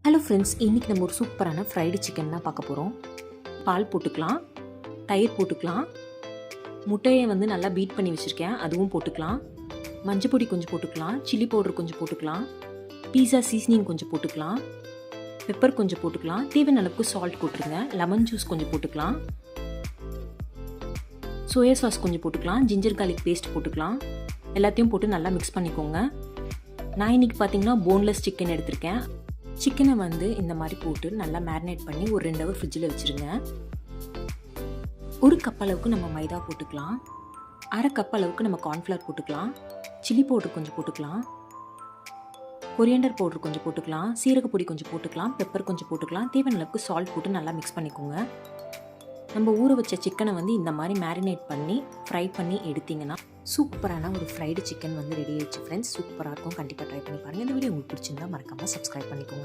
Hello friends, இன்றைக்கி நம்ம ஒரு சூப்பரான ஃப்ரைடு சிக்கன் தான் பார்க்க போகிறோம். பால் போட்டுக்கலாம், தயிர் போட்டுக்கலாம், முட்டையை நல்லா பீட் பண்ணி வச்சுருக்கேன், அதுவும் போட்டுக்கலாம், மஞ்சள் பொடி கொஞ்சம் போட்டுக்கலாம், சில்லி பவுடர் கொஞ்சம் போட்டுக்கலாம், பீஸா சீசனிங் கொஞ்சம் போட்டுக்கலாம், பெப்பர் கொஞ்சம் போட்டுக்கலாம், தேவையான அளவுக்கு சால்ட் போட்டுருங்க, லெமன் ஜூஸ் கொஞ்சம் போட்டுக்கலாம், சோயா சாஸ் கொஞ்சம் போட்டுக்கலாம், ஜிஞ்சர் கார்லிக் பேஸ்ட் போட்டுக்கலாம். எல்லாத்தையும் போட்டு நல்லா மிக்ஸ் பண்ணிக்கோங்க. நான் இன்றைக்கி பார்த்தீங்கன்னா போன்லெஸ் சிக்கன் எடுத்திருக்கேன். சிக்கனை இந்த மாதிரி போட்டு நல்லா மேரினேட் பண்ணி ஒரு 2 ஹவர் ஃப்ரிட்ஜில் வச்சுருங்க. 1 கப் அளவுக்கு நம்ம மைதா போட்டுக்கலாம், 1/2 கப் அளவுக்கு நம்ம கார்ன்ஃப்ளவர் போட்டுக்கலாம், சில்லி பவுடர் கொஞ்சம் போட்டுக்கலாம், கொரியாண்டர் பவுடர் கொஞ்சம் போட்டுக்கலாம், சீரகப்பொடி கொஞ்சம் போட்டுக்கலாம், பெப்பர் கொஞ்சம் போட்டுக்கலாம், தேவையான அளவுக்கு சால்ட் போட்டு நல்லா மிக்ஸ் பண்ணிக்கோங்க. நம்ம ஊற வச்ச சிக்கனை இந்த மாதிரி மேரினேட் பண்ணி ஃப்ரை பண்ணி எடுத்திங்கன்னா சூப்பரான ஒரு ஃப்ரைடு சிக்கன் ரெடி ஆயிடுச்சு ஃப்ரெண்ட்ஸ். சூப்பராக இருக்கும், கண்டிப்பாக ட்ரை பண்ணி பாருங்கள். இந்த வீடியோ உங்களுக்கு பிடிச்சிருந்தா மறக்காமல் சப்ஸ்கிரைப் பண்ணிக்கோங்க.